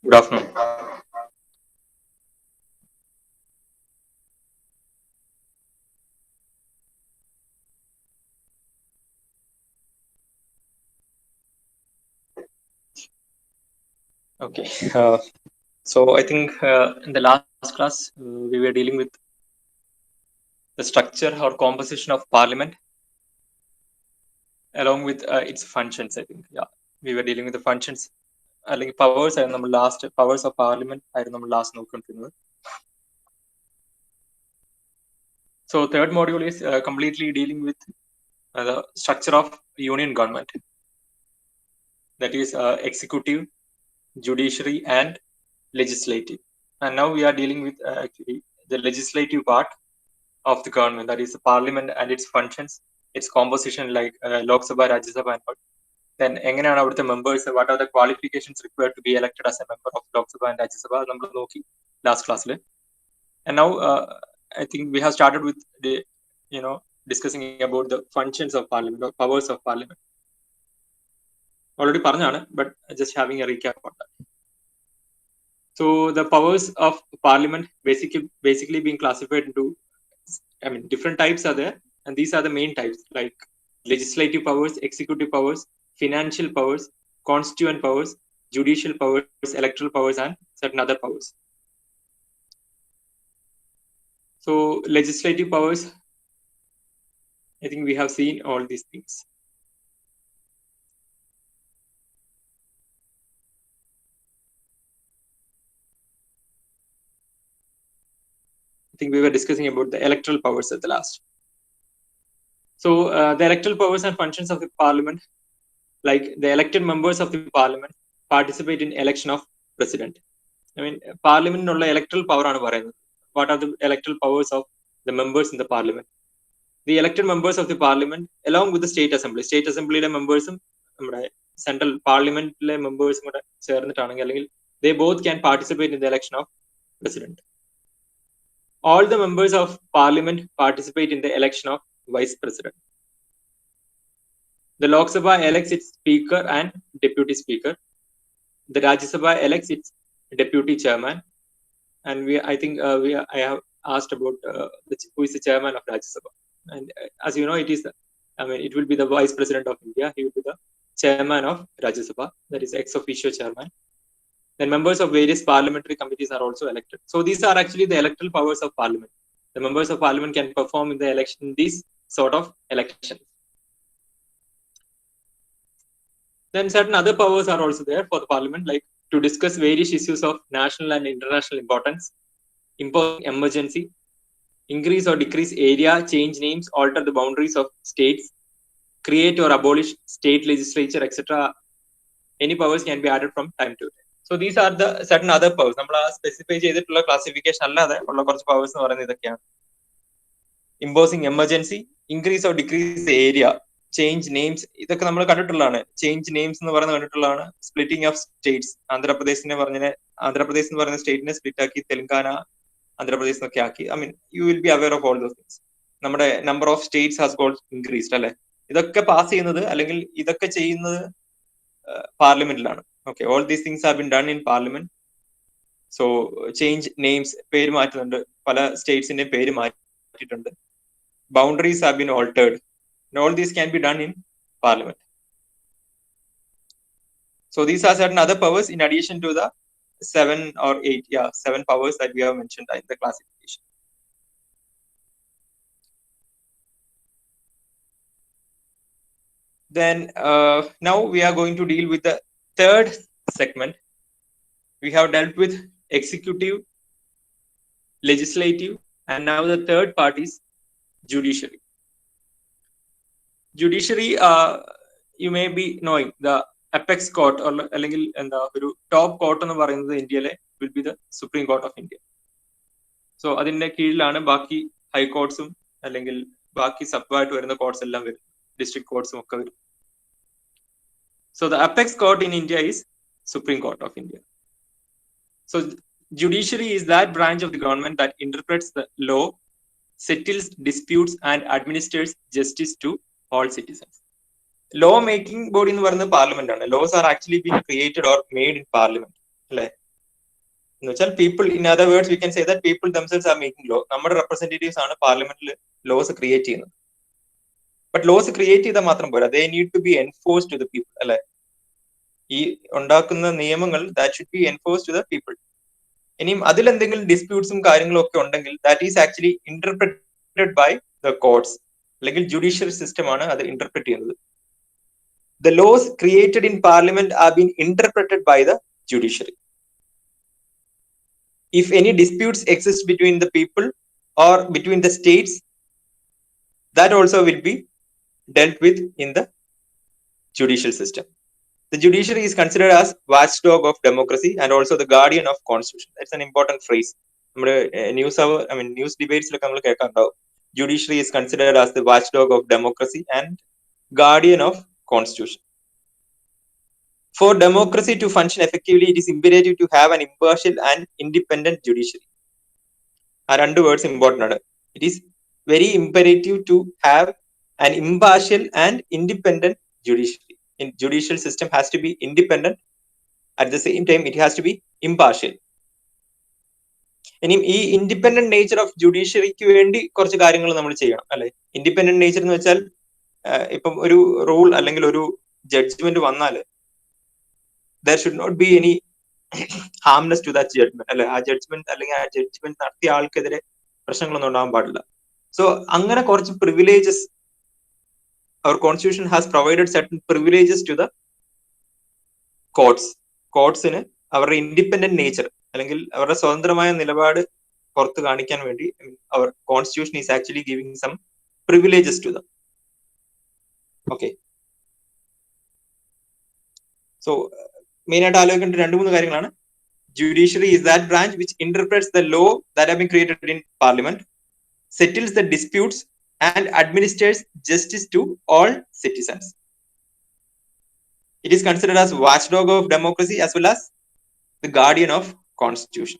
Good afternoon. Okay. So I think in the last class we were dealing with the structure or composition of Parliament along with its functions. I think we were dealing with the functions. അല്ലെങ്കിൽ powers ആയിരുന്നു നമ്മൾ last powers of Parliament ആയിരുന്നു നമ്മൾ last നോക്കിക്കൊണ്ടിരുന്നത്. So third module is completely dealing with the structure of union government. That is executive, judiciary, and legislative. And now we are dealing with actually the legislative part of the government, that is the Parliament and its functions, its composition, like Lok Sabha, Rajya Sabha, and all. Then എങ്ങനെയാണ് അവിടുത്തെ members, what are the qualifications required to be elected as a member of Lok Sabha and Rajya Sabha, നമ്മൾ നോക്കി last class. And now I think we have started with the discussing about the functions of Parliament or powers of Parliament. Already പറഞ്ഞാണ്, but just having a recap on that. So the powers of Parliament basically being classified into, different types are there, and these are the main types, like legislative powers, executive powers, financial powers, constituent powers, judicial powers, electoral powers, and certain other powers. So legislative powers, I think we have seen all these things. I think we were discussing about the electoral powers at the last. So the electoral powers and functions of the Parliament, like the elected members of the Parliament participate in election of president. Parliament nulla electoral power aanu parayunnathu. What are the electoral powers of the members in the Parliament? The elected members of the Parliament, along with the State Assembly members, Central Parliament members, they both can participate in the election of president. All the members of Parliament participate in the election of vice president. The Lok Sabha elects its speaker and deputy speaker. The Rajya Sabha elects its deputy chairman. And I have asked about who is the chairman of Rajya Sabha. And as you know, it will be the vice president of India. He will be the chairman of Rajya Sabha, that is ex officio chairman. Then members of various parliamentary committees are also elected. So these are actually the electoral powers of Parliament. The members of Parliament can perform in the election, these sort of elections. Then certain other powers are also there for the Parliament, like to discuss various issues of national and international importance, impose emergency, increase or decrease area, change names, alter the boundaries of states, create or abolish state legislature, etc. Any powers can be added from time to time. So these are the certain other powers. നമ്മൾ specify ചെയ്തിട്ടുള്ള classification അല്ലാതെ ഉള്ള കുറച്ച് powers എന്ന് പറയുന്നത് ഇതൊക്കെയാണ്. Imposing emergency, increase or decrease area, change names, ഇതൊക്കെ നമ്മൾ കണ്ടിട്ടുള്ളതാണ്. ചേഞ്ച് നെയിംസ് എന്ന് പറയുന്നത് കണ്ടിട്ടുള്ളതാണ്. സ്പ്ലിറ്റിംഗ് ഓഫ് സ്റ്റേറ്റ്സ്, ആന്ധ്രാപ്രദേശ് എന്ന് പറയുന്ന സ്റ്റേറ്റിനെ സ്പ്ലിറ്റ് ആക്കി തെലങ്കാന, ആന്ധ്രാപ്രദേശ് എന്നൊക്കെ ആക്കി. You will be aware of all those things. നമ്മുടെ number of States has got increased അല്ലെ. ഇതൊക്കെ പാസ് ചെയ്യുന്നത് അല്ലെങ്കിൽ ഇതൊക്കെ ചെയ്യുന്നത് പാർലമെന്റിലാണ്. Okay, all these things have been done in Parliament. So change names, പേര് മാറ്റുന്നുണ്ട്, പല സ്റ്റേറ്റ്സിന്റെ പേര് മാറ്റിയിട്ടുണ്ട്. Boundaries have been altered. And all these can be done in Parliament. So these are certain other powers in addition to the 7 or 8 powers that we have mentioned in the classification. Then now we are going to deal with the third segment. We have dealt with executive, legislative, and now the third part is judiciary. Judiciary, you may be knowing the apex court or അല്ലെങ്കിൽ എന്താ ഒരു top court എന്ന് പറയുന്നത് ഇന്ത്യയിലെ will be the Supreme Court of India. So അതിന്റെ കീഴിലാണ് ബാക്കി ഹൈക്കോർട്സും അല്ലെങ്കിൽ ബാക്കി സബായിട്ട് വരുന്ന കോർട്സ് എല്ലാം വരും, ഡിസ്ട്രിക്ട് കോർട്സും ഒക്കെ വരും. So the apex court in India is Supreme Court of India. So judiciary is that branch of the government that interprets the law, settles disputes, and administers justice to all citizens. Law making body എന്ന് പറയുന്നത് parliament ആണ്. Laws are actually being created or made in parliament. അല്ലെ, People, in other words, we can say that people themselves are making law. Our representatives are parliament laws creating. But laws create they need to be enforced to the people. That should be enforced to the people. Any disputes that is actually interpreted by the courts. Like judicial system interpreted. The laws created in parliament are being interpreted by the judiciary. If any disputes exist between the people or between the states, that also will be dealt with in the judicial system. The judiciary is considered as watchdog of democracy and also the guardian of constitution. That's an important phrase. News debates judiciary is considered as the watchdog of democracy and guardian of constitution. For democracy to function effectively, it is imperative to have an impartial and independent judiciary. Are 2 words important. It is very imperative to have an impartial and independent judiciary. In judicial system has to be independent. At the same time, it has to be impartial. ഇനി ഈ independent nature of ജുഡീഷ്യറിക്ക് വേണ്ടി കുറച്ച് കാര്യങ്ങൾ നമ്മൾ ചെയ്യണം അല്ലെ. Independent nature എന്ന് വെച്ചാൽ ഇപ്പം ഒരു റൂൾ അല്ലെങ്കിൽ ഒരു ജഡ്ജ്മെന്റ് വന്നാൽ there should not be any harmness to that judgment. അല്ലെ, ആ ജഡ്ജ്മെന്റ് അല്ലെങ്കിൽ ആ ജഡ്ജ്മെന്റ് നടത്തിയ ആൾക്കെതിരെ പ്രശ്നങ്ങളൊന്നും ഉണ്ടാവാൻ പാടില്ല. സോ അങ്ങനെ കുറച്ച് privileges, our constitution has provided certain privileges to the courts. കോർട്സിന് അവരുടെ ഇൻഡിപെൻഡന്റ് നേച്ചർ അല്ലെങ്കിൽ അവരുടെ സ്വതന്ത്രമായ നിലപാട് പുറത്ത് കാണിക്കാൻ വേണ്ടി our constitution is actually giving some privileges to them. Okay. So main ആയിട്ട് ആലോചിക്കേണ്ട 2-3 കാര്യങ്ങളാണ്. Judiciary is that branch which interprets the law that have been created in parliament, settles the disputes and administers justice to all citizens. It is considered as watchdog of democracy as well as the guardian of constitution.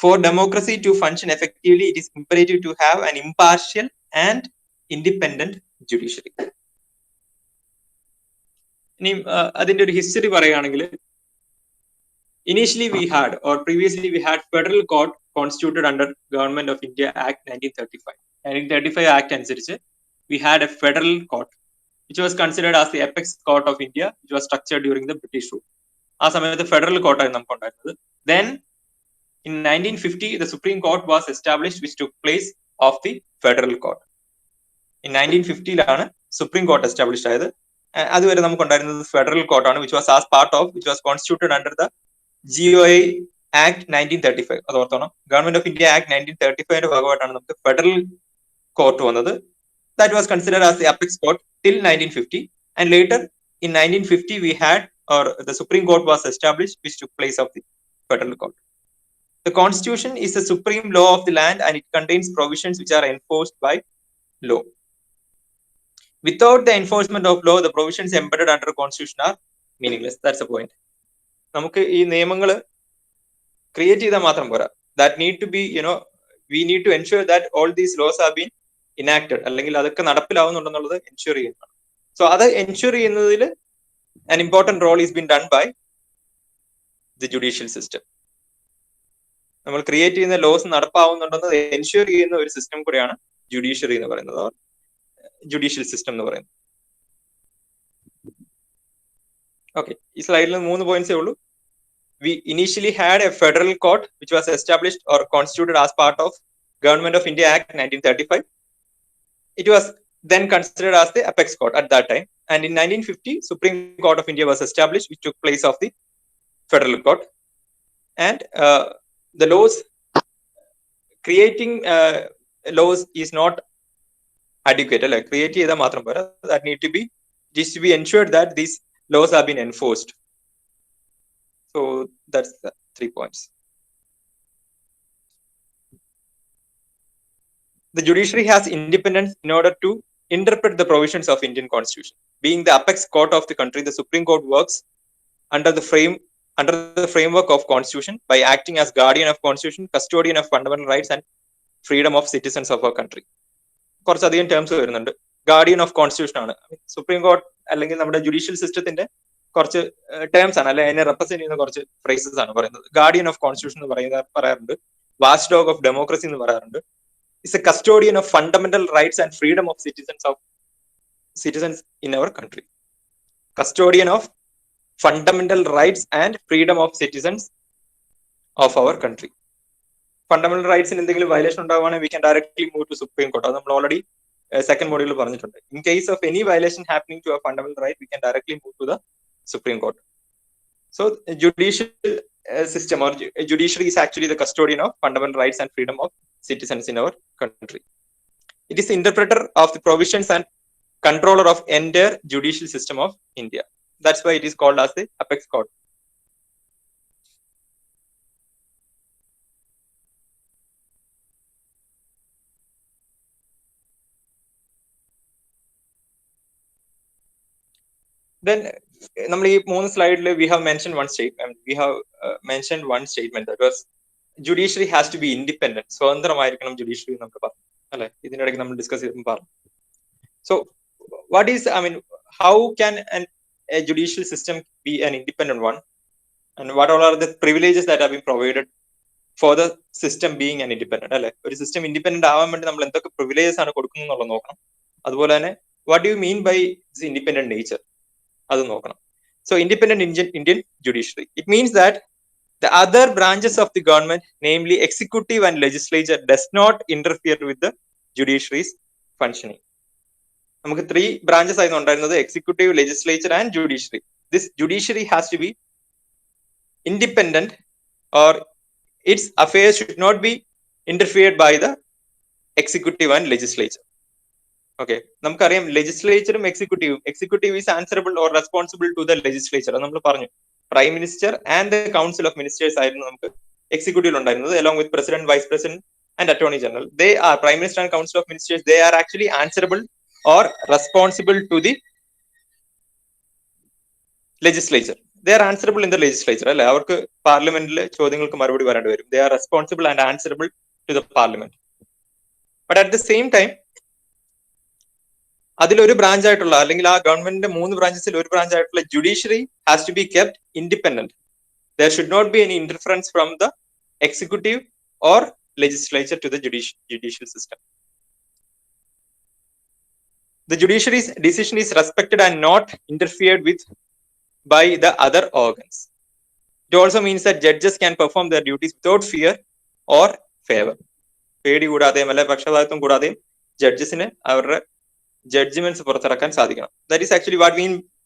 For democracy to function effectively, it is imperative to have an impartial and independent judiciary. അതിന്റെ ഒരു history പറയുകയാണെങ്കിൽ, initially we had, or previously we had, federal court constituted under Government of India Act 1935. 1935 Act അനുസരിച്ച് we had a federal court which was considered as the apex court of India, which was structured during the British rule. ആ സമയത്ത് federal കോർട്ടായിരുന്നു നമുക്ക് ഉണ്ടായിരുന്നത്. Then in 1950 the Supreme Court was established, which took place of the federal court. In 1950 supreme court establish ആയത്. അതുവരെ നമുക്ക് ഉണ്ടായിരുന്നത് federal കോർട്ടാണ്, which was constituted under the GOA Act 1935. അത് ഓർത്തോണം. ഗവൺമെന്റ് ഓഫ് ഇന്ത്യ ആക്ട് 1935 ഭാഗമായിട്ടാണ് നമുക്ക് ഫെഡറൽ കോർട്ട് വന്നത്. That was considered as the apex court till 1950, and later in 1950 we had, or the Supreme Court was established, which took place of the federal court. The constitution is the supreme law of the land and it contains provisions which are enforced by law. Without the enforcement of law, the provisions embedded under the constitution are meaningless. That's the point. നമുക്ക് ഈ നിയമങ്ങൾ create ചെയ്താൽ മാത്രം പോരാ. That need to be, we need to ensure that all these laws have been enacted, അല്ലെങ്കിൽ അതൊക്കെ നടപ്പിലാവുന്നുണ്ടെന്നുള്ളത് ensure ചെയ്യുന്നതാണ്. So അത് എൻഷുർ ചെയ്യുന്നതിൽ an important role is being done by the judicial system. നമ്മൾ ക്രിയേറ്റ് ചെയ്യുന്ന ലോസ് നടപ്പാവുന്നുണ്ടെന്ന് എൻഷുർ ചെയ്യുന്ന ഒരു system കൂടെയാണ് ജുഡീഷ്യറി എന്ന് പറയുന്നത്, ജുഡീഷ്യൽ സിസ്റ്റം എന്ന് പറയുന്നത്. ഓക്കെ, ഈ സ്ലൈഡിൽ 3 പോയിന്റ്സേ ഉള്ളൂ. We initially had a federal court which was established or constituted as part of Government of India Act 1935. It was then considered as the apex court at that time, and in 1950 Supreme Court of India was established, which took place of the federal court. And the laws, creating laws is not adequate. Like create ചെയ്താൽ മാത്രം പോരാ, that need to be, it is to be ensured that these laws have been enforced. So that's the 3 points. The judiciary has independence in order to interpret the provisions of Indian Constitution. Being the apex court of the country, the Supreme Court works under the framework of Constitution by acting as guardian of Constitution, custodian of fundamental rights and freedom of citizens of our country. കുറച്ചധികം terms വരുന്നുണ്ട്. Guardian of constitution ആണ് supreme court അല്ലെങ്കിൽ നമ്മുടെ judicial സിസ്റ്റത്തിന്റെ കുറച്ച് terms ആണ്, അല്ലെ അതിനെ റെപ്രസെന്റ് ചെയ്യുന്ന കുറച്ച് ഫ്രേസസ് ആണ് പറയുന്നത്. ഗാർഡിയൻ ഓഫ് കോൺസ്റ്റിറ്റ്യൂഷൻ എന്ന് പറയാറുണ്ട്, വാച്ച് ഡോഗ് ഓഫ് ഡെമോക്രസി എന്ന് പറയാറുണ്ട്, is A custodian of fundamental rights and freedom of citizens in our country. Custodian of fundamental rights and freedom of citizens of our country. Fundamental rights in എന്തെങ്കിലും violation ഉണ്ടാവുകയാണെങ്കിൽ we can directly move to Supreme Court. അത് നമ്മൾ already second മോഡ്യൂളിൽ പറഞ്ഞിട്ടുണ്ട്. In case of any violation happening to a fundamental right, we can directly move to the Supreme Court. So judicial system or judiciary is actually the custodian of fundamental rights and freedom of citizens in our country. It is the interpreter of the provisions and controller of entire judicial system of India. That's why it is called as the apex court. Then നമ്മൾ ഈ 3 സ്ലൈഡിൽ we have mentioned one statement. We have mentioned one statement that was judiciary has to be independent. സ്വതന്ത്രമായിരിക്കണം judiciary നമുക്ക് പറഞ്ഞു അല്ലെ, ഇതിനിടയ്ക്ക് നമ്മൾ discuss ചെയ്തപ്പോൾ പറഞ്ഞു. So what is, I mean, how can a judicial system be an independent one, and what all are the privileges that have been provided for the system being an independent അല്ലെ? ഒരു system independent ആവാൻ വേണ്ടി നമ്മൾ എന്തൊക്കെ privileges ആണ് കൊടുക്കുന്നത് എന്നുള്ളത് നോക്കണം. അതുപോലെ തന്നെ what do you mean by this independent nature, അത് നോക്കണം. So independent Indian judiciary, it means that the other branches of the government, namely executive and legislature, does not interfere with the judiciary's functioning. നമുക്ക് 3 branches ആയിരുന്നു ഉണ്ടായിരുന്നത്, executive, legislature and judiciary. This judiciary has to be independent or its affairs should not be interfered by the executive and legislature. Okay, നമുക്കറിയാം ലെജിസ്ലേച്ചറും executive is answerable or responsible to the legislature. അത് നമ്മൾ പറഞ്ഞു. Prime minister and the council of ministers ആയിരുന്നു നമുക്ക് എക്സിക്യൂട്ടീവിൽ ഉണ്ടായിരുന്നത്, along with president, vice president and attorney general. They are prime minister and council of ministers, they are actually answerable or responsible to the legislature. They are answerable in the legislature അല്ലെ, അവർക്ക് പാർലമെന്റിലെ ചോദ്യങ്ങൾക്ക് മറുപടി പറയേണ്ടി വരും. They are responsible and answerable to the parliament. But at the same time, അതിലൊരു branch ആയിട്ടുള്ള, അല്ലെങ്കിൽ ആ ഗവൺമെന്റിന്റെ 3 ബ്രാഞ്ചസിൽ ഒരു ബ്രാഞ്ച് ആയിട്ടുള്ള judiciary has to be kept independent. There should not be any interference from the executive or legislature to the judicial system. The judiciary's decision is respected and not interfered with by the other organs. It also means that judges can perform their duties without fear or favor. പേടി കൂടാതെയും അല്ലെ പക്ഷപാതിത്വം കൂടാതെയും ജഡ്ജസിന് അവരുടെ judgements പുറത്തിറക്കാൻ സാധിക്കണം. That is actually what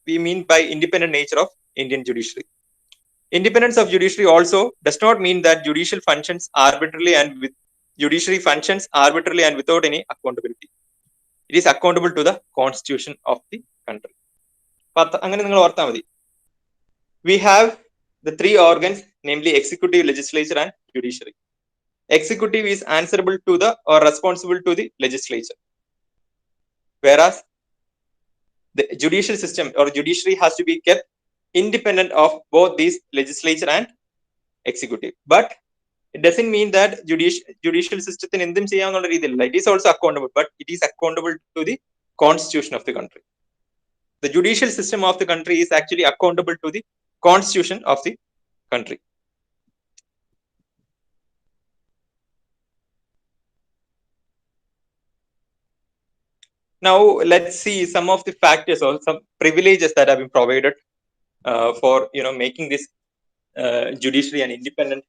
we mean by independent nature of Indian judiciary. Independence of judiciary also does not mean that judiciary functions arbitrarily and without any accountability. It is accountable to the constitution of the country. അങ്ങനെ നിങ്ങൾ ഓർത്താൽ മതി. We have the 3 organs, namely executive, legislature and judiciary. Executive is answerable to the or responsible to the legislature, whereas the judicial system or judiciary has to be kept independent of both these legislature and executive. But it doesn't mean that judicial system എന്തും ചെയ്യാന്നുള്ള രീതിയിലല്ല. It is also accountable, but it is accountable to the constitution of the country. The judicial system of the country is actually accountable to the constitution of the country. Now let's see some of the factors or some privileges that have been provided for making this judiciary an independent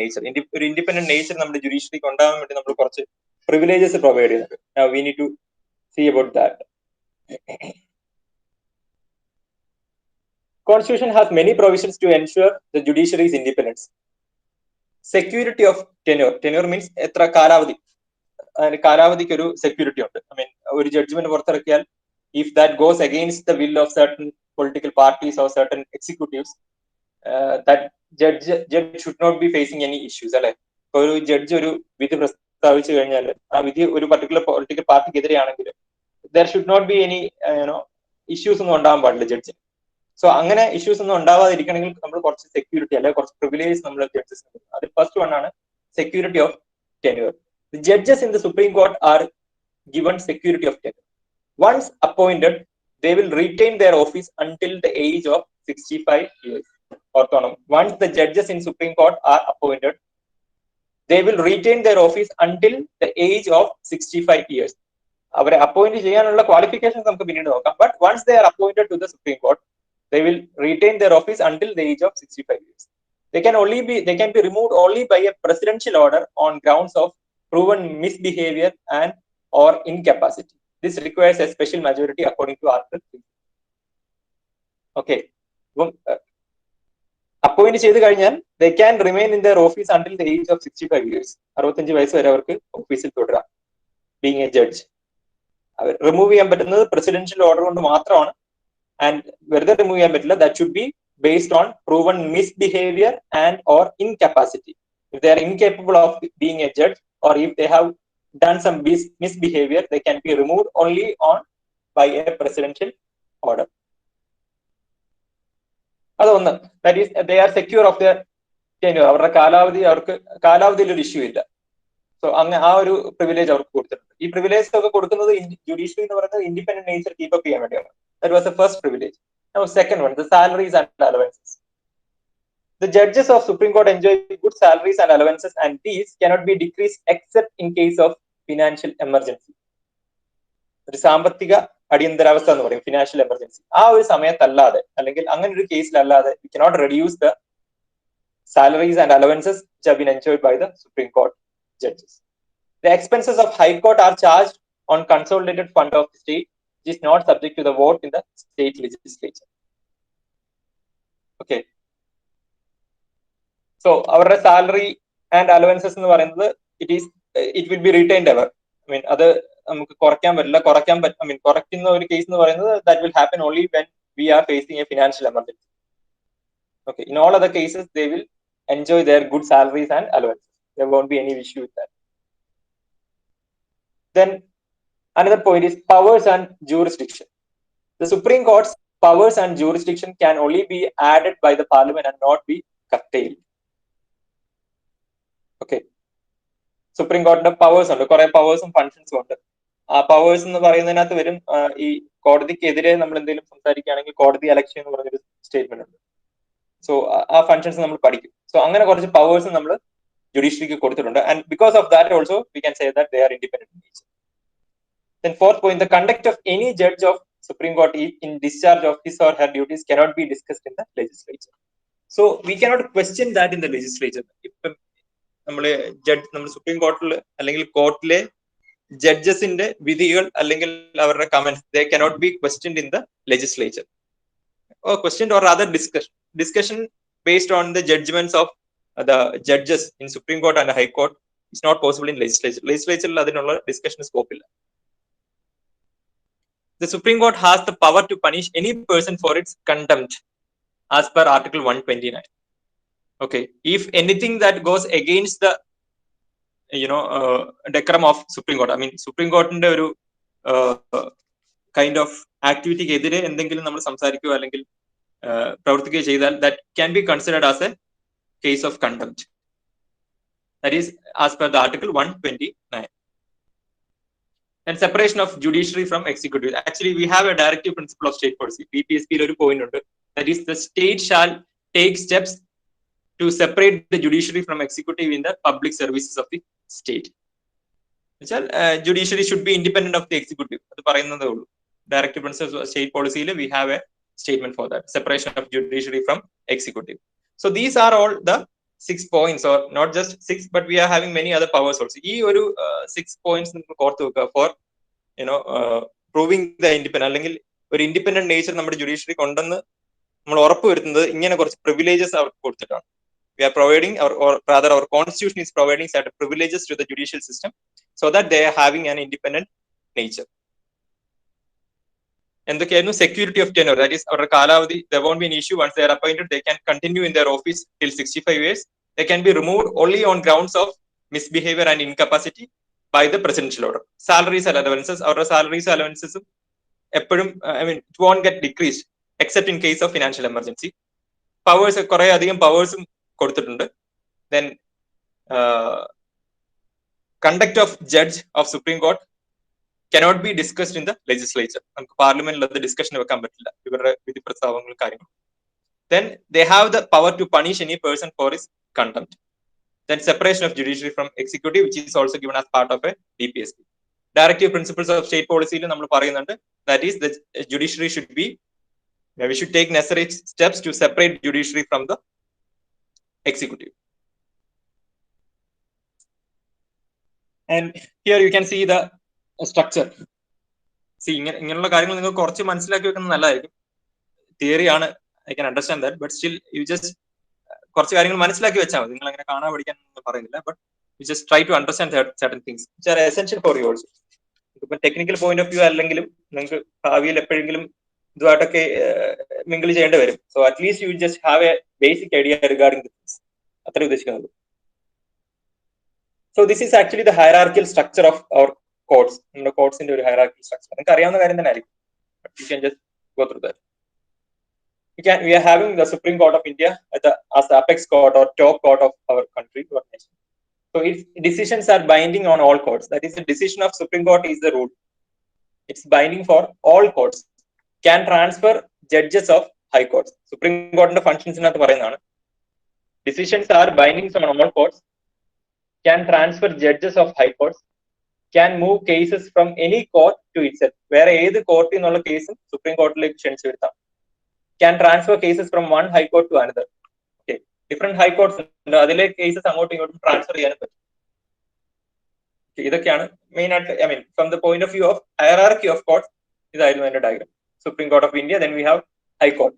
nature. ഒരു independent nature നമ്മുടെ ജുഡീഷ്യറിക്ക് ഉണ്ടാവാൻ വേണ്ടി നമ്മൾ കുറച്ച് privileges provide ചെയ്യുന്നുണ്ട്. Now we need to see about that. Constitution has many provisions to ensure the judiciary's independence. Security of tenure. Tenure means എത്ര കാലാവധി. കാലാവധിക്ക് ഒരു സെക്യൂരിറ്റി ഉണ്ട്. ഐ മീൻ ഒരു judgement പുറത്തിറക്കിയാൽ if that goes against the will of certain political parties or certain executives, that judge should not be facing any issues അല്ലെ. ഇപ്പൊ ഒരു judge ഒരു വിധി പ്രസ്താവിച്ചു കഴിഞ്ഞാൽ ആ വിധി ഒരു പർട്ടിക്കുലർ പൊളിറ്റിക്കൽ പാർട്ടിക്ക് എതിരെയാണെങ്കിൽ there should not be any issues ഒന്നും ഉണ്ടാവാൻ പാടില്ല ജഡ്ജിന്. സോ അങ്ങനെ ഇഷ്യൂസ് ഒന്നും ഉണ്ടാവാതിരിക്കണമെങ്കിൽ നമ്മൾ കുറച്ച് സെക്യൂരിറ്റി അല്ലെങ്കിൽ കുറച്ച് പ്രിവിലേജ് നമ്മൾ ജഡ്ജസ്. അത് ഫസ്റ്റ് വൺ ആണ് security of tenure. The judges in the Supreme Court are given security of tenure. Once appointed, they will retain their office until the age of 65 years. Once the judges in Supreme Court are appointed, they will retain their office until the age of 65 years. അവരെ appoint ചെയ്യാനുള്ള qualifications നമുക്ക് പിന്നീട് നോക്കാം. But once they are appointed to the Supreme Court, they will retain their office until the age of 65 years. They can be removed only by a presidential order on grounds of proven misbehavior and or incapacity. This requires a special majority according to Article 3. Okay. Appoint ചെയ്ത് കഴിഞ്ഞാൽ they can remain in their office until the age of 65 years. 65 വയസ്സ് വരെ അവർക്ക് ഓഫീസിൽ തുടരാം, being A judge. Remove ചെയ്യാൻ പറ്റുന്നത് presidential order കൊണ്ട് മാത്രമാണ്. ആൻഡ് വെറുതെ റിമൂവ് ചെയ്യാൻ പറ്റില്ല. That should be based on proven misbehavior and or incapacity. If they are incapable of being a judge, or if they have done some misbehavior, they can be removed only by a presidential order. അതൊന്ന്, that is they are secure of the tenure. അവരുടെ കാലാവധിയിൽ ഒരു issue ഇല്ല. So അങ്ങനെ ആ ഒരു privilege അവർക്ക് കൊടുത്തിട്ടുണ്ട്. ഈ പ്രിവിലേജ് ഒക്കെ കൊടുക്കുന്നത് ജുഡീഷ്യറി എന്ന് പറയുന്നത് ഇൻഡിപെൻഡന്റ് നേച്ചർ കീപ്പ് അപ്പ് ചെയ്യാൻ വേണ്ടിയാണ്. That was the first privilege. Now, second one, the salaries and allowances. The judges of Supreme Court enjoy good salaries and allowances, and these cannot be decreased except in case of financial emergency. ഒരു സാമ്പത്തിക അടിയന്തരാവസ്ഥ എന്ന് പറയും, financial emergency. ആ ഒരു സമയത്തല്ലാതെ, അല്ലെങ്കിൽ അങ്ങനെ ഒരു കേസിലല്ലാതെ we cannot reduce the salaries and allowances which have been enjoyed by the Supreme Court judges. The expenses of High Court are charged on consolidated fund of the state, which is not subject to the vote in the state legislature. Okay. So our salary and allowances എന്ന് പറയുന്നത് it will be retained ever. I mean, അത് നമുക്ക് കുറയ്ക്കാൻ പറ്റില്ല. കുറയ്ക്കുന്ന ഒരു case എന്ന് പറയുന്നത് that will happen only when we are facing a financial emergency. Okay. In all other cases, they will enjoy their good salaries and allowances. There won't be any issue with that. Then another point is powers and jurisdiction. The Supreme Court's powers and jurisdiction can only be added by the Parliament and not be curtailed. Okay. Supreme കോർട്ടിന്റെ powers ഉണ്ട്, കുറെ പവേഴ്സും ഫങ്ഷൻസും ഉണ്ട്. ആ powers എന്ന് പറയുന്നതിനകത്ത് വരും ഈ കോടതിക്കെതിരെ നമ്മൾ എന്തെങ്കിലും സംസാരിക്കുകയാണെങ്കിൽ കോടതി അലക്ഷ്യ എന്ന് പറഞ്ഞൊരു സ്റ്റേറ്റ്മെന്റ് ഉണ്ട്. സോ ആ ഫങ്ഷൻസ് നമ്മൾ പഠിക്കും. സോ അങ്ങനെ കുറച്ച് പവേഴ്സ് നമ്മൾ ജുഡീഷ്യറിക്ക് കൊടുത്തിട്ടുണ്ട്. And because of that also we can say that they are independent in nature. Then fourth point, the conduct of any judge of Supreme Court in discharge of his or her duties cannot be discussed in the legislature. So we cannot question that in the legislature. ഇപ്പം നമ്മൾ supreme കോർട്ടിൽ അല്ലെങ്കിൽ കോർട്ടിലെ ജഡ്ജസിന്റെ വിധികൾ അല്ലെങ്കിൽ അവരുടെ comments they cannot be questioned in the legislature, or questioned or rather discussion based on the judgments of the judges in Supreme Court and High Court is not possible in legislature. Legislature അതിനുള്ള discussion scope ഇല്ല. The Supreme Court has the power to punish any person for its contempt as per Article 129. Okay. If anything that goes against the decorum of Supreme Court, I mean Supreme Court ന്റെ ഒരു kind of activity എതിരെ എന്തെങ്കിലും നമ്മൾ സംസാരിക്കുകയോ അല്ലെങ്കിൽ പ്രവർത്തിക്കുകയോ ചെയ്താൽ that can be considered as a case of contempt. That is as per the Article 129. And separation of judiciary from executive. Actually, we have a directive principle of state policy. BPSP ഒരു point ഉണ്ട്. That is, the state shall take steps to separate the judiciary from executive in the public services of the state. എന്നുവെച്ചാൽ judiciary should be independent of the executive. അത് പറയുന്നതേ ഉള്ളൂ. Directive principle of state policy we have a statement for that. Separation of judiciary from executive. So these are all the 6 points, or not just 6, but we are having many other powers also. ഈ ഒരു 6 points ഓർത്ത് വെക്കുക for proving the independent, അല്ലെങ്കിൽ ഒരു independent nature നമ്മുടെ ജുഡീഷ്യറിക്ക് ഉണ്ടെന്ന് നമ്മൾ ഉറപ്പുവരുത്തുന്നത് ഇങ്ങനെ കുറച്ച് പ്രിവിലേജസ് അവർക്ക് കൊടുത്തിട്ടാണ്. We are providing, or rather our constitution is providing certain privileges to the judicial system so that they are having an independent nature. എന്തൊക്കെയായിരുന്നു? Security of tenor, that is അവരുടെ കാലാവധി, there won't be an issue. Once they are appointed, they can continue in their office till 65 years. They can be removed only on grounds of misbehavior and incapacity by the presidential order. Salaries and allowances, അവരുടെ salaries and allowances എപ്പോഴും it won't get decreased except in case of financial emergency. Powers, കുറെ അധികം പവേഴ്സും കൊടുത്തിട്ടുണ്ട്. Then conduct of judge of Supreme Court cannot be discussed in the legislature. നമുക്ക് പാർലമെന്റിൽ അത് discussion വെക്കാൻ പറ്റില്ല, ഇവരുടെ വിധി പ്രസ്താവങ്ങൾ കാര്യങ്ങൾ. Then they have the power to punish any person for his contempt. Then separation of judiciary from executive, which is also given as part of a DPSP. Directive principles of state policy il nammal parayunnundu, that is the judiciary should be, we should take necessary steps to separate judiciary from the executive. And here you can see the structure. See, ഇങ്ങനെയുള്ള കാര്യങ്ങൾ നിങ്ങൾ കുറച്ച് മനസ്സിലാക്കി വെക്കുന്നത് നല്ലതായിരിക്കും. Theory ആണ്, I can understand that, but still you just കുറച്ച് കാര്യങ്ങൾ മനസ്സിലാക്കി വെച്ചാൽ മതി. നിങ്ങൾ അങ്ങനെ കാണാൻ പഠിക്കാൻ പറയുന്നില്ല, but you just try to understand certain things which are essential for you also. ഇപ്പൊ ടെക്നിക്കൽ പോയിന്റ് ഓഫ് വ്യൂ അല്ലെങ്കിലും നിങ്ങൾക്ക് ഭാവിയിൽ എപ്പോഴെങ്കിലും ഇതുമായിട്ടൊക്കെ മിങ്കിൾ ചെയ്യേണ്ടി വരും. So at least you just have a basic idea regarding this, അത്ര ഉദ്ദേശിക്കുന്നത്. So this is actually the hierarchical structure of our courts. നമ്മുടെ കോഡ്സിന്റെ ഒരു ഹയറാർക്കിയൽ സ്ട്രക്ചർ നിങ്ങൾക്ക് അറിയാവുന്ന കാര്യം തന്നെ ആയിരിക്കും. You can just go through that. We are having the Supreme Court of India as the apex court or top court of our country or nation. So its decisions are binding on all courts. That is, the decision of Supreme Court is the rule. It's binding for all courts. Can transfer judges of high courts. Supreme Court ന്റെ functions നകത്ത് പറയുന്നതാണ്, decisions are binding on all courts. Can transfer judges of high courts. Can move cases from any court to itself. വേറെ ഏത് കോർട്ടിൽ നിന്നുള്ള കേസും supreme കോർട്ടിലേക്ക് ക്ഷണിച്ചു വരുത്താം. Can transfer cases from one high court to another. Okay, different high courts ഉണ്ട്, അതിലെ cases അങ്ങോട്ടും ഇങ്ങോട്ടും ട്രാൻസ്ഫർ ചെയ്യാനും പറ്റും. ഇതൊക്കെയാണ് മെയിൻ ആയിട്ട്, I mean from the point of view of hierarchy of courts, ഇതായിരുന്നു അതിന്റെ diagram. Supreme court of India, then we have high court.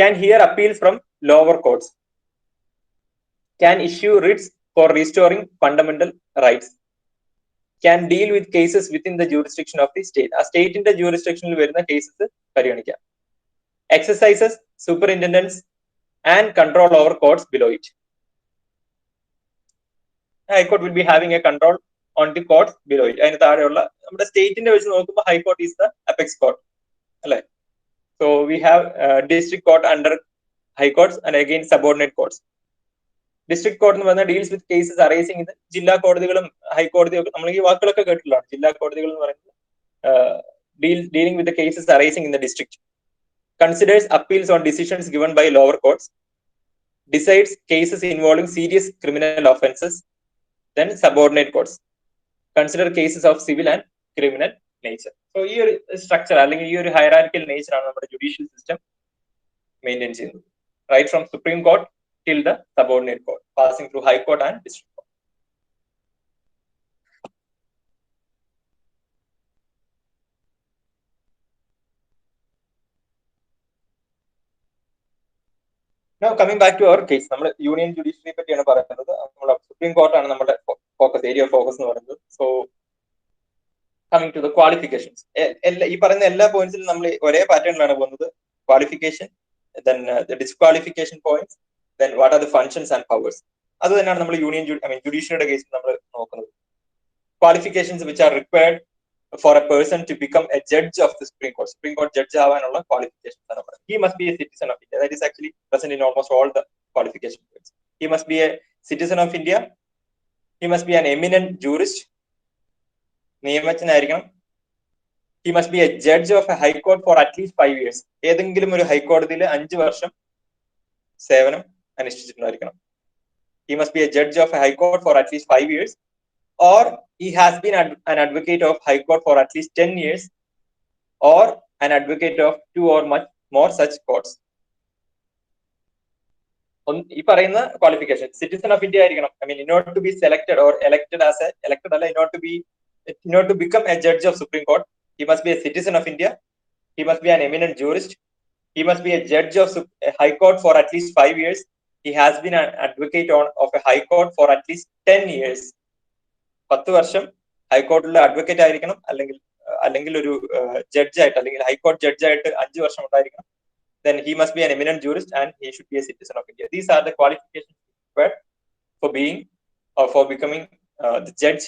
Can hear appeals from lower courts. Can issue writs for restoring fundamental rights. Can deal with cases within the jurisdiction of the state. ആ സ്റ്റേറ്റിന്റെ ജൂറിസ്ഡിക്ഷനിൽ വരുന്ന cases പരിഗണിക്കാം. Exercises superintendence and control over courts below it. High court will be having a control on the courts below it. അതിന് താഴെയുള്ള നമ്മുടെ സ്റ്റേറ്റിന്റെ വെച്ച് നോക്കുമ്പോൾ high court is the apex court, അല്ലേ? So we have district court under high courts and again subordinate courts. District court എന്ന് പറഞ്ഞാൽ deals with cases arising in the ജില്ലാ കോടതികളും ഹൈക്കോടതിയും, നമ്മൾ ഈ വാക്കുകളൊക്കെ കേട്ടിട്ടുള്ളതാണ്. ജില്ലാ കോടതികൾ എന്ന് പറയുന്നത് dealing with the cases arising in the district. Considers appeals on decisions given by lower courts. Decides cases involving serious criminal offenses. Then subordinate courts consider cases of civil and criminal nature. So ഈ ഒരു structure അല്ലെങ്കിൽ ഈ ഒരു ഹയറാർക്കിയൽ nature ആണ് നമ്മുടെ judicial system maintain ചെയ്യുന്നത്. Right from Supreme Court till the subordinate court, passing through high court and district court. Now coming back to our case, നമ്മൾ union ജുഡീഷ്യറിയെ പറ്റിയാണ് പറയുന്നത്. നമ്മുടെ സുപ്രീം കോർട്ടാണ് നമ്മുടെ ഫോക്കസ്, ഏരിയ ഓഫ് ഫോക്കസ് എന്ന് പറയുന്നത്. So coming to the qualifications, ഈ പറയുന്ന എല്ലാ പോയിന്റ്സിലും നമ്മൾ ഒരേ പാറ്റേണിലാണ് പോകുന്നത്. Qualification, then the disqualification points, then what are the functions and powers. അത് തന്നെയാണ് നമ്മൾ യൂണിയൻ ജുഡീഷ്യറിയുടെ കേസിൽ നമ്മൾ നോക്കുന്നത്. Qualifications which are required for a person to become a judge of the Supreme Court. Supreme Court judge ആവാനുള്ള qualifications ആണ് പറയുന്നത്. He must be a citizen of India. That is actually present in almost all the qualification points. He must be a citizen of India. He must be an eminent jurist. നിയമജ്ഞനായിരിക്കണം. He must be a judge of a high court for at least 5 years. ഏതെങ്കിലും ഒരു ഹൈക്കോടതിയിൽ 5 വർഷം സേവനം അനുഷ്ഠിച്ചിട്ടുണ്ടായിരിക്കണം. He must be a judge of a high court for at least 5 years. Or he has been an advocate of high court for at least 10 years, or an advocate of 2 or much more such courts. ഈ പറയുന്ന qualification citizen of India ആയിരിക്കണം. in order to be selected or elected as a elected അല്ല, in order to become a judge of Supreme Court, he must be a citizen of India. He must be an eminent jurist. He must be a judge of a high court for at least 5 years. He has been an advocate of a high court for at least 10 years. 10 വർഷം ഹൈക്കോർട്ടിലെ advocate ആയിരിക്കണം, അല്ലെങ്കിൽ ഒരു ജഡ്ജായിട്ട് അല്ലെങ്കിൽ high court ജഡ്ജായിട്ട് 5 വർഷം ഉണ്ടായിരിക്കണം. Then he must be an eminent jurist and he should be a citizen of India. These are the qualifications required for being or for becoming the judge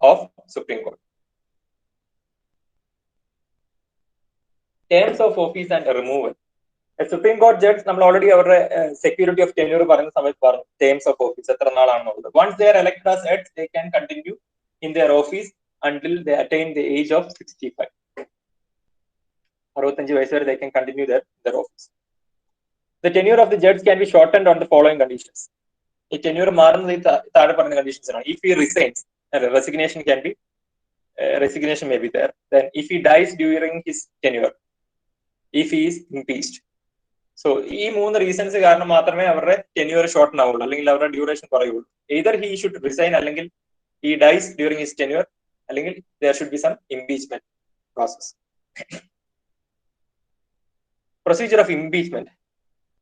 of Supreme Court. Terms of office and removal. A Supreme Court judge, നമ്മൾ already അവരുടെ security of tenure പറയുന്ന സമയത്ത് പറഞ്ഞു terms of office എത്ര നാളാണെന്നുള്ളത്. Once they are elected as heads, they can continue in their office until they attain the age of 65. 65 വയസ്സ് വരെ they can continue their office. The tenure of the judge can be shortened on the following conditions. ഈ tenure മാറുന്നത് ഈ താഴെ പറഞ്ഞ conditions ആണ്. If he resigns, resignation may be there. Then if he dies during his tenure, if he is impeached. So ഈ 3 reasons കാരണം മാത്രമേ അവരുടെ tenure shorten ആവുള്ളൂ, അല്ലെങ്കിൽ അവരുടെ duration കുറയുള്ളൂ. Either he should resign, അല്ലെങ്കിൽ he dies during his tenure, അല്ലെങ്കിൽ there should be some impeachment process. Procedure of impeachment.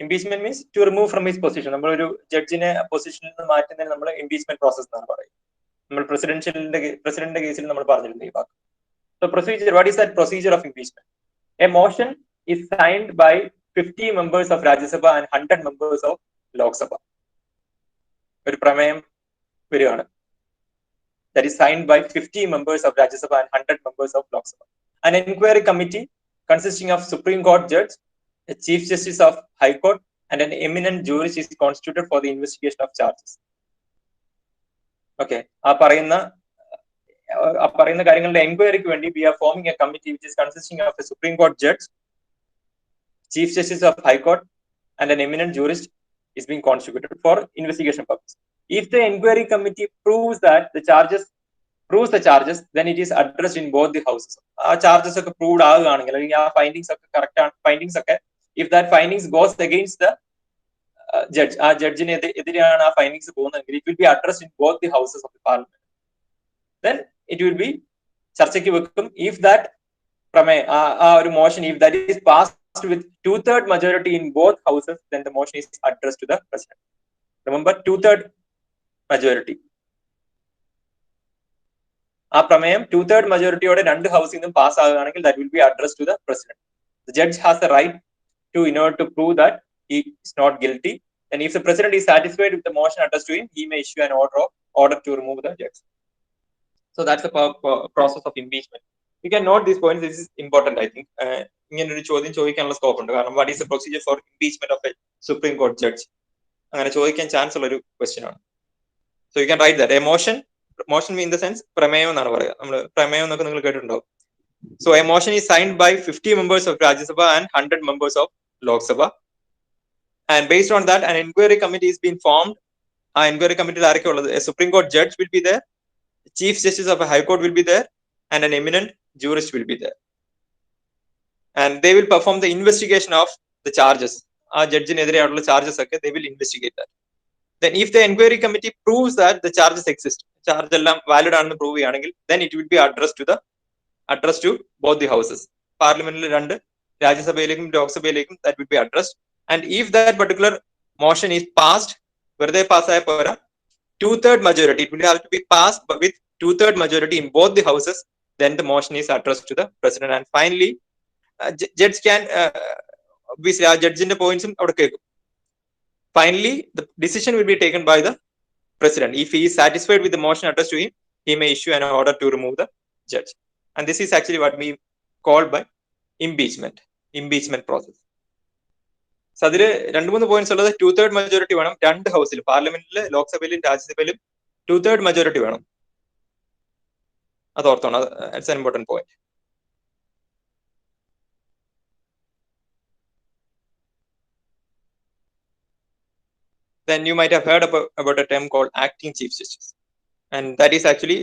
Impeachment means to remove from his position. നമ്മൾ ഒരു ജഡ്ജിനെ പൊസിഷനിൽ നിന്ന് മാറ്റുന്നതിന് നമ്മൾ impeachment process എന്നാണ് പറയുന്നത്. നമ്മൾ പ്രസിഡന്റിന്റെ കേസിൽ നമ്മൾ പറഞ്ഞിരുന്നു ഈ വാക്ക്. So procedure, what is that procedure of impeachment? A motion is signed by 50 members of Rajya Sabha and 100 members of Lok Sabha. ഒരു പ്രമേയം വരികയാണ്. That is signed by 50 members of Rajya Sabha and 100 members of Lok Sabha. An inquiry committee consisting of Supreme Court judge, a Chief Justice of High Court, and an eminent jurist is constituted for the investigation of charges. Okay. ആ പറയുന്ന കാര്യങ്ങളുടെ എൻക്വയറിക്ക് വേണ്ടി we are forming a committee which is consisting of a Supreme Court judge, Chief Justice of High Court, and an eminent jurist is being constituted for investigation purpose. If the inquiry committee proves the charges, then it is addressed in both the houses. ആ charges ഒക്കെ proved ആകുകയാണെങ്കിൽ, അല്ലെങ്കിൽ ആ findings ഒക്കെ correct ആണ്, findings ഒക്കെ if that findings goes against the judge, ആ ജഡ്ജിന് എതിരെയാണ് ആ findings പോകുന്നതെങ്കിൽ it will be addressed in both the houses of the parliament. Then it will be ചർച്ചയ്ക്ക് വെക്കും. If that ആ ഒരു motion, if that is passed with 2/3 majority in both houses, then the motion is addressed to the president. Remember, 2/3 majority. ആ പ്രമേയം 2/3 majorityയോടെ രണ്ട് ഹൗസിൽ നിന്നും pass ആകുകയാണെങ്കിൽ that will be addressed to the president. The judge has the right in order to prove that he is not guilty. And if the president is satisfied with the motion addressed to him, he may issue an order to remove the judge. So that's the process of impeachment. You can note these points. This is important, I think. ഇങ്ങനെ ഒരു ചോദ്യം ചോദിക്കാനുള്ള scope ഉണ്ട്. കാരണം what is the procedure for impeachment of a Supreme Court judge? അങ്ങനെ ചോദിക്കാൻ chance ഉള്ള ഒരു ക്വസ്റ്റ്യൻ ആണ്. So you can write that. A motion in the sense പ്രമേയം എന്നാണ് പറയുക. നമ്മൾ പ്രമേയം എന്നൊക്കെ നിങ്ങൾ കേട്ടിട്ടുണ്ടാവും. So a motion is signed by 50 members of Rajya Sabha and 100 members of Lok Sabha. And based on that, an inquiry committee is being formed. ആ inquiry committee ആരൊക്കെ ഉള്ളത്? A Supreme Court judge will be there, Chief Justice of a High Court will be there, and an eminent jurist will be there. And they will perform the investigation of the charges. ആ ജഡ്ജിനെതിരെയുള്ള charges ഒക്കെ they will investigate that. Then if the inquiry committee proves that the charges exist, charge എല്ലാം valid ആണെന്ന് prove ചെയ്യുകയാണെങ്കിൽ, then it will be addressed to both the houses. പാർലമെന്റിൽ രണ്ട് രാജ്യസഭയിലേക്കും ലോക്സഭയിലേക്കും that will be addressed. And if that particular motion is passed, വെറുതെ പാസ്സായ പോരാ, 2/3 majority, it will have to be passed with 2/3 majority in both the houses, then the motion is addressed to the president. And finally, judge can obviously ആ ജഡ്ജിന്റെ പോയിന്റ്സും അവിടെ കേൾക്കും. Finally, the decision will be taken by the president. If he is satisfied with the motion addressed to him, he may issue an order to remove the judge. And this is actually what we call by impeachment process. So അതില് 2-3 points ഉള്ളത് 2/3 majority വേണം രണ്ട് ഹൗസിൽ, പാർലമെന്റിൽ, ലോക്സഭയിലും രാജ്യസഭയിലും 2/3 majority വേണം. അത് ഓർത്തോണം, it's an important point. Then you might have heard about a term called acting chief justice, and that is actually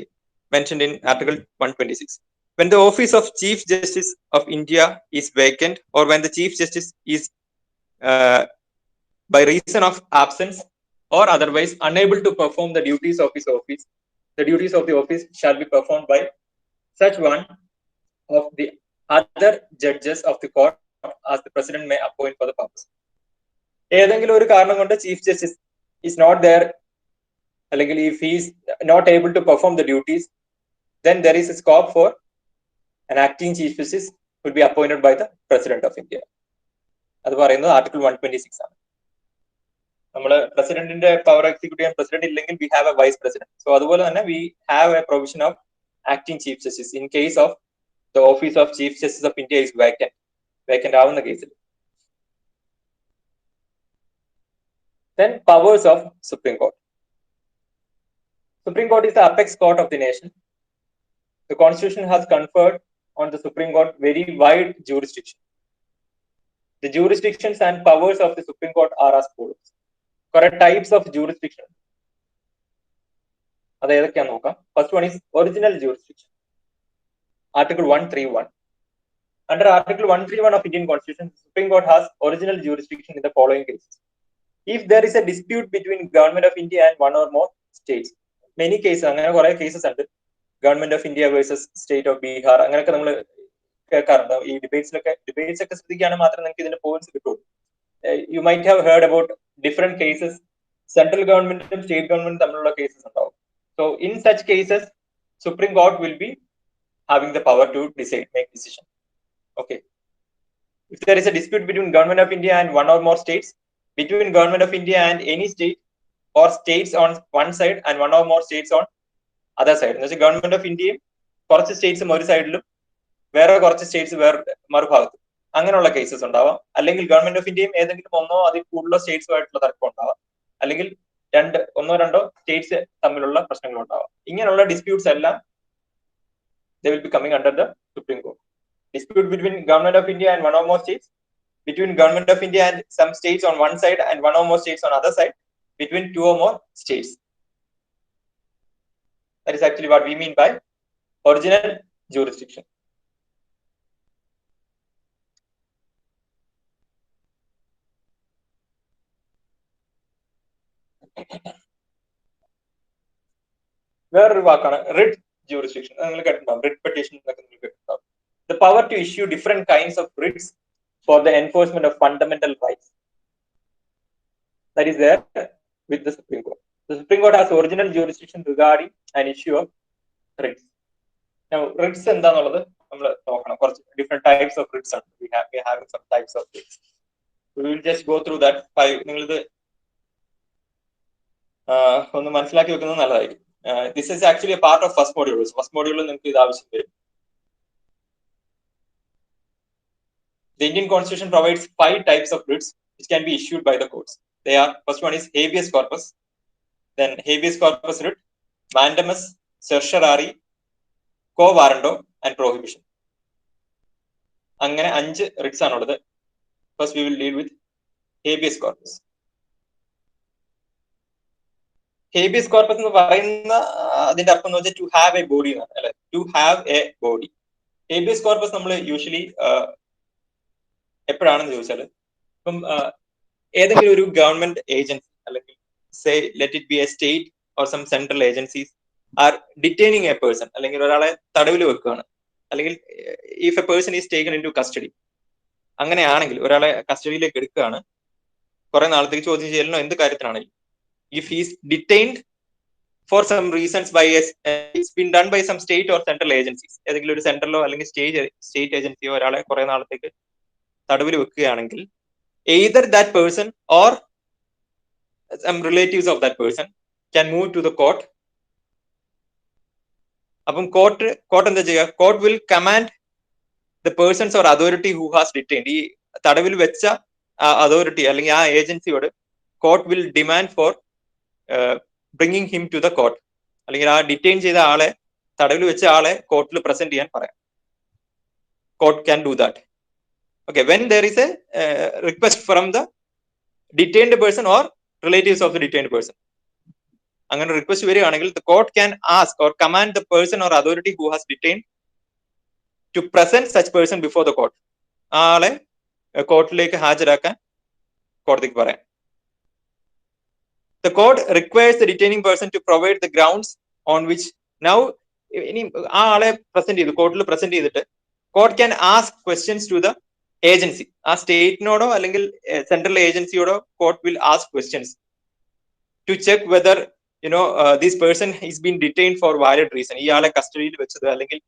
mentioned in Article 126. When the office of Chief Justice of India is vacant, or when the Chief Justice is by reason of absence or otherwise unable to perform the duties of his office, the duties of the office shall be performed by such one of the other judges of the court as the president may appoint for the purpose. ഏതെങ്കിലും ഒരു കാരണം കൊണ്ട് chief justice is not there, അല്ലെങ്കിൽ if he is not able to perform the duties, then there is a scope for an acting chief justice will be appointed by the president of India. അത് പറയുന്നത് article 126 ആണ്. നമ്മൾ പ്രസിഡന്റിന്റെ power execute ചെയ്യാൻ president ഇല്ലെങ്കിൽ we have a vice president. So അതുപോലെ തന്നെ we have a provision of acting chief justice in case of the office of chief justice of India is vacant ആവുന്ന കേസിൽ. Then powers of Supreme Court. Supreme Court is the apex court of the nation. the Constitution has conferred on the Supreme Court very wide jurisdiction. The jurisdictions and powers of the Supreme Court are as follows. Correct types of jurisdiction. First one is original jurisdiction. Article 131. Under Article 131 of Indian Constitution, the Supreme Court has original jurisdiction in the following cases. If there is a dispute between Government of India and one or more states, many cases, Government of India versus State of Bihar, you might have heard about different cases, central government and state government cases. So in such cases, Supreme Court will be having the power to decide, make decision. Okay. If there is a dispute between Government of India and one or more states, between Government of India and any state, or states on one side and one or more states on other side. Government of India, കുറച്ച് States ഒരു സൈഡിലും വേറെ കുറച്ച് States വേറെ മറുഭാഗത്തും അങ്ങനെയുള്ള cases ഉണ്ടാവാം. അല്ലെങ്കിൽ government of ഇന്ത്യയും ഏതെങ്കിലും ഒന്നോ അതിൽ കൂടുതലോ സ്റ്റേറ്റ്സുമായിട്ടുള്ള തർക്കം ഉണ്ടാവാം. അല്ലെങ്കിൽ ഒന്നോ രണ്ടോ സ്റ്റേറ്റ്സ് തമ്മിലുള്ള പ്രശ്നങ്ങൾ ഉണ്ടാവാം. ഇങ്ങനെയുള്ള ഡിസ്പ്യൂട്ട്സ് എല്ലാം they will be coming under the Supreme Court. Dispute between Government of India and one or more states, between Government of India and some states on one side and one or more states on other side, between two or more states. That is actually what we mean by original jurisdiction. വേറൊരു വാക്കാണ് writ jurisdiction. Writ petition. The power to issue different kinds of writs for the enforcement of fundamental rights. That is there with the Supreme Court. The Supreme Court has original jurisdiction regarding an issue of writs. Now, writs എന്താന്നുള്ളത് നമ്മൾ നോക്കണം. കുറച്ച് different types of writs ആണ്. We have some types of writs. We will just go through that. നിങ്ങളിത് ഒന്ന് മനസ്സിലാക്കി വെക്കുന്നത് നല്ലതായിരിക്കും. This is actually a part of first module. First module നിങ്ങൾക്ക് ഇത് ആവശ്യം വരും. The Indian Constitution provides 5 types of writs which can be issued by the courts. They are, first one is habeas corpus, then habeas corpus writ, mandamus, certiorari, quo warranto and prohibition. അങ്ങനെ 5 writs ആണുള്ളത്. First we will deal with habeas corpus. Habeas corpus എന്ന് പറയുന്ന അതിന്റെ അർത്ഥം എന്ന് വെച്ചാൽ to have a body എന്നാണ്, അല്ലെ? To have a body. Habeas corpus നമ്മൾ യൂഷ്വലി എപ്പോഴാണെന്ന് ചോദിച്ചാല് ഇപ്പം ഏതെങ്കിലും ഒരു ഗവൺമെന്റ് ഏജൻസി അല്ലെങ്കിൽ say let it be a state or some central agencies are detaining a person, അല്ലെങ്കിൽ ഒരാളെ തടവിൽ വെക്കുകയാണ്, അല്ലെങ്കിൽ if a person is taken into custody, അങ്ങനെയാണെങ്കിൽ ഒരാളെ കസ്റ്റഡിയിലേക്ക് എടുക്കുകയാണ്, കുറെ നാളത്തേക്ക് ചോദ്യം ചെയ്യലിനോ എന്ത് കാര്യത്തിനാണെങ്കിലും, if he is detained for some reasons by it's been done by some state or central agencies, ഏതെങ്കിലും ഒരു സെൻട്രലോ അല്ലെങ്കിൽ സ്റ്റേറ്റ് ഏജൻസിയോ ഒരാളെ കുറെ നാളത്തേക്ക് തടവിൽ വെക്കുകയാണെങ്കിൽ either that person or some relatives of that person can move to the court. അപ്പം court എന്താ ചെയ്യുക? Court will command the persons or authority who has detained, ഈ തടവിൽ വെച്ച അതോറിറ്റി അല്ലെങ്കിൽ ആ ഏജൻസിയോട് court will demand for bringing him to the court, അല്ലെങ്കിൽ ആ ഡിറ്റെയിൻ ചെയ്ത ആളെ, തടവിൽ വെച്ച ആളെ കോർട്ടിൽ പ്രസന്റ് ചെയ്യാൻ പറയാം. Court can do that. Okay, when there is a request from the detained person or relatives of the detained person, അങ്ങനെ റിക്വസ്റ്റ് വരികയാണെങ്കിൽ the court can ask or command the person or authority who has detained to present such person before the court. ആളെ കോർട്ടിലേക്ക് ഹാജരാക്കാൻ കോടതിക്ക് പറയാം. The court requires the detaining person to provide the grounds on which now ഇനി ആ ആളെ present ചെയ്തു, കോർട്ടിൽ present ചെയ്തിട്ട് court can ask questions to the agency. ആ സ്റ്റേറ്റിനോടോ അല്ലെങ്കിൽ സെൻട്രൽ ഏജൻസിയോടോ court will ask questions to check whether this person is been detained for valid reason. ഈ ആളെ കസ്റ്റഡിയിൽ വെച്ചത് അല്ലെങ്കിൽ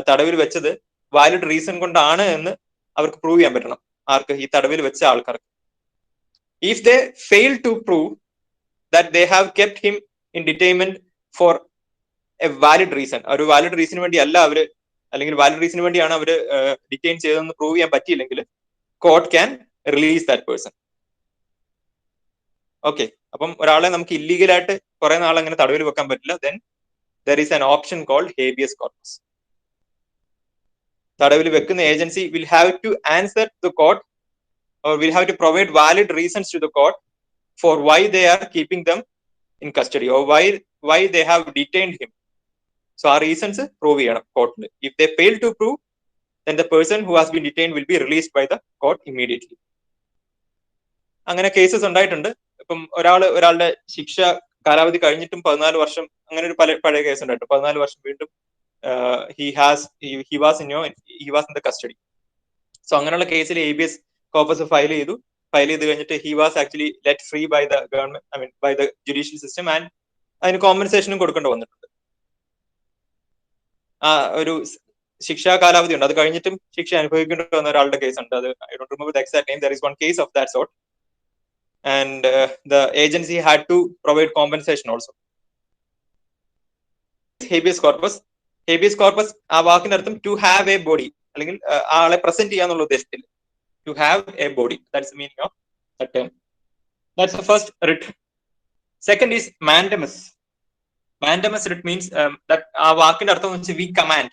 തടവിൽ വെച്ചത് വാലിഡ് റീസൺ കൊണ്ടാണ് എന്ന് അവർക്ക് പ്രൂവ് ചെയ്യാൻ പറ്റണം. ആർക്ക്? ഈ തടവിൽ വെച്ച ആൾക്കാർക്ക്. If they fail to prove that they have kept him in detainment for a valid reason, ഒരു വാലിഡ് റീസണിന് വേണ്ടി അല്ല അവര്, അല്ലെങ്കിൽ വാലിഡ് റീസണിന് വേണ്ടിയാണ് അവര് ഡിറ്റെയിൻ ചെയ്തതെന്ന് പ്രൂവ് ചെയ്യാൻ പറ്റിയില്ലെങ്കിൽ court can release that person. Okay, അപ്പം ഒരാളെ നമുക്ക് ഇല്ലീഗലായിട്ട് കുറെ നാൾ അങ്ങനെ തടവിൽ വെക്കാൻ പറ്റില്ല. Then there is an option called habeas corpus. തടവിൽ വെക്കുന്ന agency will have to answer the court or will have to provide valid reasons to the court for why they are keeping them in custody or why they have detained him. So our reasons prove ചെയ്യണം കോർട്ടിൽ. If they fail to prove, then the person who has been detained will be released by the court immediately. അങ്ങനെ cases ഉണ്ടായിട്ടുണ്ട്. ഇപ്പം ഒരാളുടെ ശിക്ഷ കാലാവധി കഴിഞ്ഞിട്ടും 14 വർഷം അങ്ങനെ ഒരു പഴയ കേസ് ഉണ്ടായിട്ടുണ്ട്. 14 വർഷം വീണ്ടും he was in the custody. So അങ്ങനെയുള്ള കേസിൽ ABS കോർപ്പസ് ഫയൽ ചെയ്ത് കഴിഞ്ഞിട്ട് he was actually let free by the government, by the judicial system, and അതിന് കോമ്പൻസേഷനും കൊടുക്കേണ്ടി വന്നിട്ടുണ്ട്. ഒരു ശിക്ഷാ കാലാവധി ഉണ്ട്, അത് കഴിഞ്ഞിട്ടും ശിക്ഷ അനുഭവിക്കേണ്ടി വന്ന ഒരാളുടെ കേസ് ഉണ്ട്. അത് I don't remember the exact name. There is one case of that sort, and the agency had to provide compensation also. Habeas corpus ആ വാക്കിന്റെ അർത്ഥം to have a body, അല്ലെങ്കിൽ ആളെ പ്രസന്റ് ചെയ്യാന്നുള്ള ഉദ്ദേശത്തിൽ to have a body. That's the meaning of that term. That's the first writ. Second is mandamus. Mandamus writ means that ആ വാക്കിന്റെ അർത്ഥം എന്ന് വെച്ചാൽ we command,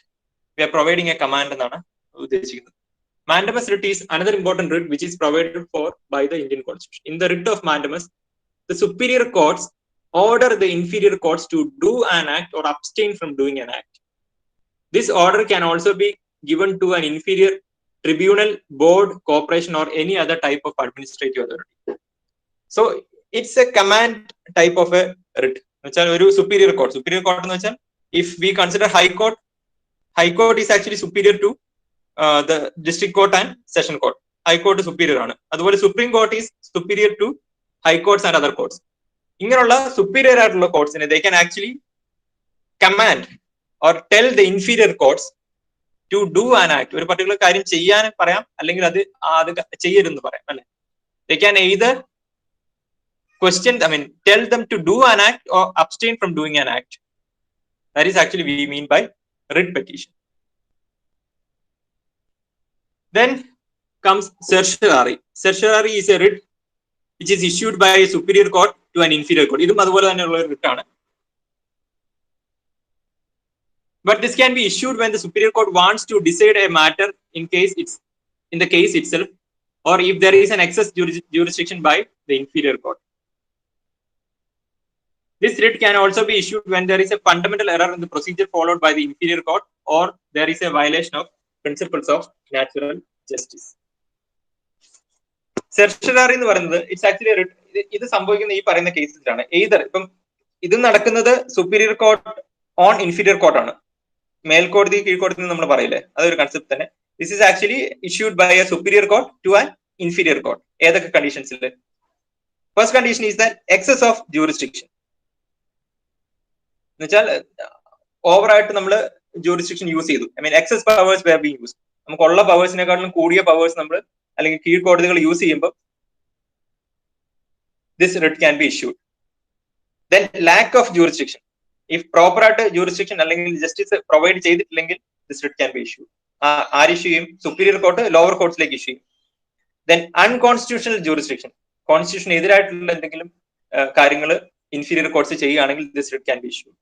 we are providing a command എന്നാണ് ഉദ്ദേശിക്കുന്നത്. Mandamus writ is another important writ which is provided for by the Indian Constitution. In the writ of mandamus, the superior courts order the inferior courts to do an act or abstain from doing an act. This order can also be given to an inferior tribunal, board, corporation, or any other type of administrative authority. So it's a command type of a writ. ഒരു superior court എന്ന് വെച്ചാൽ if we consider high court is actually superior to the district court and session court. High court superior ആണ്. അതുപോലെ supreme court is superior to high courts and other courts. ഇങ്ങനെയുള്ള superior ആയിട്ടുള്ള courtsനെ they can actually command or tell the inferior courts to do an act. ഒരു particular കാര്യം ചെയ്യാൻ പറയാം, അല്ലെങ്കിൽ അത് ചെയ്യരുതെന്ന് പറയാം, അല്ലെ? They can either tell them to do an act or abstain from doing an act. That is actually we mean by writ petition. Then comes certiorari. Certiorari is a writ which is issued by a superior court to an inferior court. ഇതും അതുപോലെ തന്നെയുള്ള ഒരു writ ആണ്. But this can be issued when the superior court wants to decide a matter in the case itself, or if there is an excess jurisdiction by the inferior court. This writ can also be issued when there is a fundamental error in the procedure followed by the inferior court, or there is a violation of principles of natural justice. Certiorari എന്ന് പറയുന്നത് it's actually writ. ഇത് സംഭവിക്കുന്ന ഈ പറയുന്ന കേസിലാണ്. either ഇപ്പം ഇത് നടക്കുന്നത് superior court on inferior court ആണ്. മേൽക്കോടതി കീഴ്ക്കോടതി നമ്മൾ പറയില്ലേ, അതൊരു കൺസെപ്റ്റ് തന്നെ. This is actually issued by a superior court to an inferior court. ഏതൊക്കെ കണ്ടീഷൻസിൽ? First condition is that excess of jurisdiction. എന്ന് വെച്ചാൽ ഓവറായിട്ട് നമ്മൾ ജൂറിസ്ഡിക്ഷൻ യൂസ് ചെയ്തു. Excess powers were being use. നമുക്കുള്ള പവേഴ്സിനെക്കാളും കൂടിയ പവേഴ്സ് നമ്മൾ അല്ലെങ്കിൽ കീഴ്ക്കോടതികൾ യൂസ് ചെയ്യുമ്പോൾ this writ can be issued. Then lack of jurisdiction. If proper ആയിട്ട് jurisdiction അല്ലെങ്കിൽ ജസ്റ്റിസ് പ്രൊവൈഡ് ചെയ്തിട്ടില്ലെങ്കിൽ this writ can be issued. ആര് ഇഷ്യൂ ചെയ്യും? സുപ്പീരിയർ കോർട്ട് ലോവർ കോർട്സിലേക്ക് ഇഷ്യൂ ചെയ്യും. Then unconstitutional jurisdiction. കോൺസ്റ്റിറ്റ്യൂഷൻ എതിരായിട്ടുള്ള എന്തെങ്കിലും കാര്യങ്ങൾ inferior courts ചെയ്യുകയാണെങ്കിൽ this writ can be issued.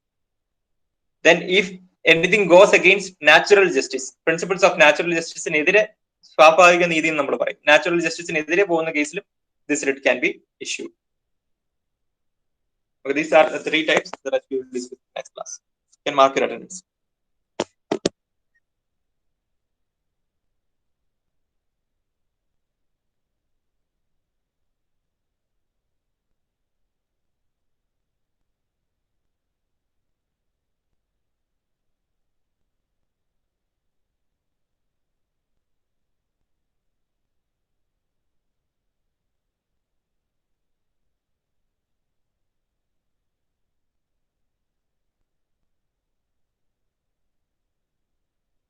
Then if anything goes against natural justice, principles of natural justice നെതിരെ, സ്വാഭാവിക നീതി എന്ന് നമ്മൾ പറയും, natural justice-നെതിരെ പോകുന്ന കേസിലും this writ can be issued. Okay, these are the 3 types that we will discuss in next class. You can mark your attendance.